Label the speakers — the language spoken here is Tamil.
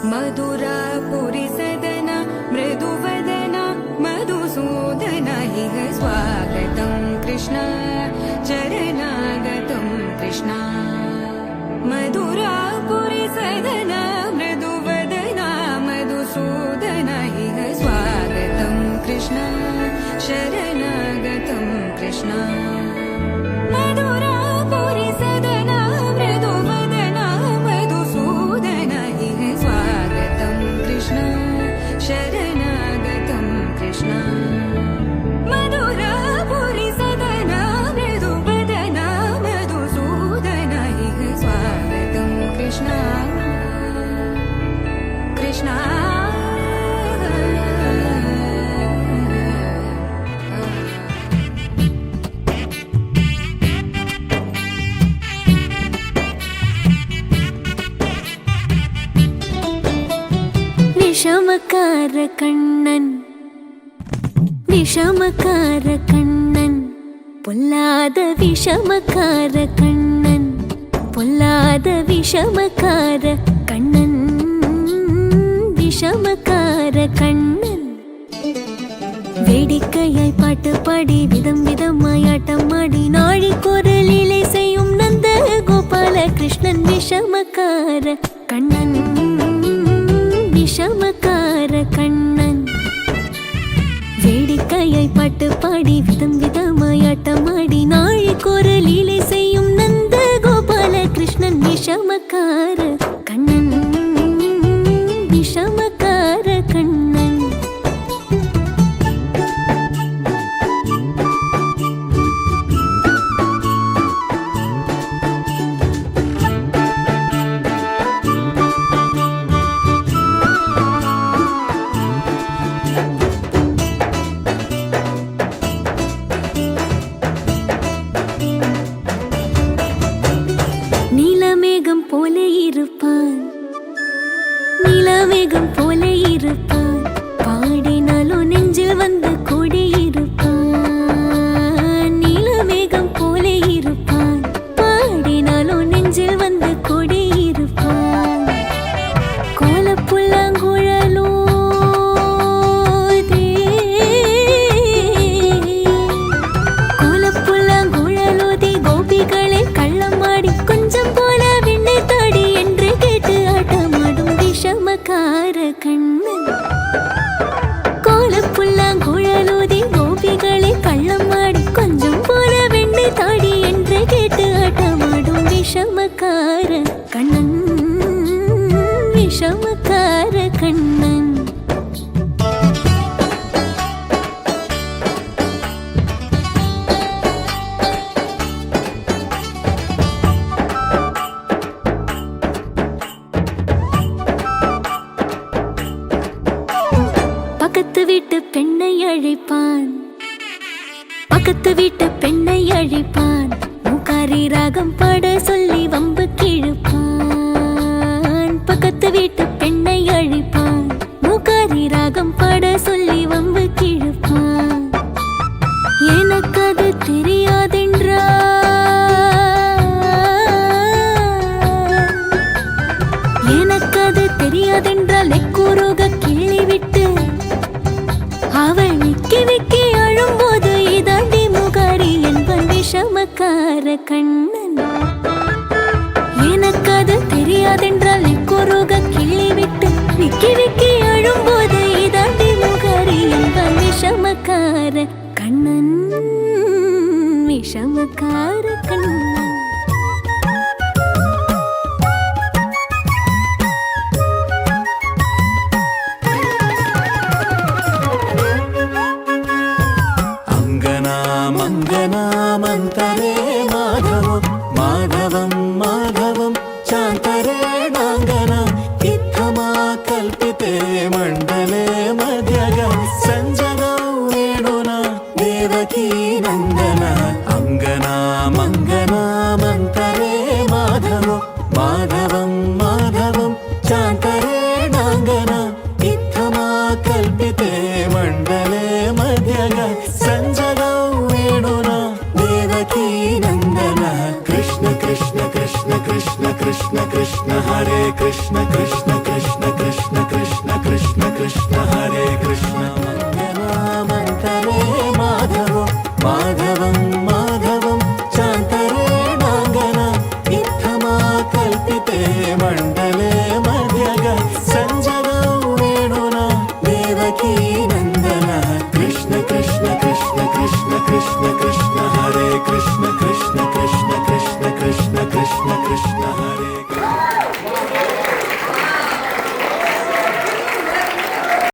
Speaker 1: मधुरापुरी सदना मृदुवदना मधुसूदन इह स्वागतं कृष्ण चरणागतं कृष्ण मधुरापुरी सदना मृदुवदना मधुसूदन इह स्वागतं कृष्ण शरणागतं कृष्ण मधुरापुरी सदना मृदुवदना मधुसूदन इह स्वागतं कृष्ण शरणागतं कृष्ण मधुरापुरी सदना मृदुवदना मधुसूदन इह स्वागतं कृष्ण कृष्ण
Speaker 2: விஷமக்கார கண்ணன் விஷமக்கார கண்ணன் பொல்லாத விஷமக்கார கண்ணன் பொல்லாத விஷமக்கார கண்ணன் விஷமக்கார கண்ணன் வேடிக்கையாய் பாட்டு பாடி விதம் விதமாய் ஆட்டமாடி நாழிக்கொரு லீலை செய்யும் நந்த கோபால கிருஷ்ணன் விஷமக்கார கண்ணன் விஷமக்கார கண்ணன் வேடிக்கையாய் பாட்டு பாடி விதம் விதமாய் ஆட்டமாடி நாழிக்கொரு லீலை செய்யும் நந்த கோபால கிருஷ்ணன் விஷமக்கார கண்ணன் விஷமக்கார கண்ணன் நீலமேகம் போல இருப்பான் நீலமேகம் போல இருப்பான் பாடினாலும் நெஞ்சில் வந்து கூடியிருப்பான் நீலமேகம் போல இருப்பான் பாடினாலும் நெஞ்சில் வந்து கூடியிருப்பான் கோலப்புல்லாங்குழலோ கோலப்புல்லாங்குழலோதி கோபிகளே கள்ளமாடி கொஞ்சம் போல விண்ணை தாடி என்று கேட்டு ஆட்டமாடும் விஷமக்கார கண்ணன் கோலப்புல்லாங்குழலோதி கோபிகளே கள்ளமாடி கொஞ்சம் போல விண்ணை தாடி என்று கேட்டு ஆட்டமாடும் விஷமக்கார கண்ணன் விஷமக்கார கண்ணன் பக்கத்து வீட்டு பெண்ணை அழைப்பான் பக்கத்து வீட்டு பெண்ணை அழைப்பான் மூக்காரி ராகம் பாட சொல்லி வம்பு கிழுப்பான் பக்கத்து வீட்டு பெண்ணை அழைப்பான் மூக்காரி ராகம் பாட சொல்லி வம்பு கிழுப்பான் எனக்கு அது தெரியாதென்றால் எக்கூறுக கிள்ளி விட்டு அவள் விக்கி விக்கி அழும்போது இதாண்டி முகாரி என்பன் விஷமக்கார கண்ணன் எனக்கு அது தெரியாதென்றால் எக்கூறுக கிள்ளி விட்டு விக்கி விக்கி அழும்போது இதாண்டி முகாரி என்பன் விஷமக்கார கண்ணன் விஷமக்கார கண்ணன்
Speaker 3: ಮಂತರೇ ಮಾಧವಂ ಮಾಧವಂ ಮಾಧವಂ ಶಾಂತರೇ ನಾಂಗನ ಇತ್ತಮಾ ಕಲ್ಪಿತೆ ಮಂಡಲೇ ಮಧ್ಯಗ ಸಂಜನೌ ವೇಣುನ ದೇವಕೀ ನಂದನ ಅಂಗನ ಮಂಗನ ಮಂತರೇ ಮಾಧವಂ ಮಾಧವಂ ಮಾಧವಂ ಶಾಂತರೇ ನಾಂಗನ ಇತ್ತಮಾ ಕಲ್ಪಿತೆ ಮಂಡಲೇ ಮಧ್ಯಗ ಸಂಜನೌ ವೇಣುನ ದೇವಕೀ ನಂದನ ಕೃಷ್ಣ ಕೃಷ್ಣ ಕೃಷ್ಣ ಕೃಷ್ಣ ಕೃಷ್ಣ ಕೃಷ್ಣ ಹರೇ ಕೃಷ್ಣ ಕೃಷ್ಣ ಕೃಷ್ಣ ಕೃಷ್ಣ माधवम्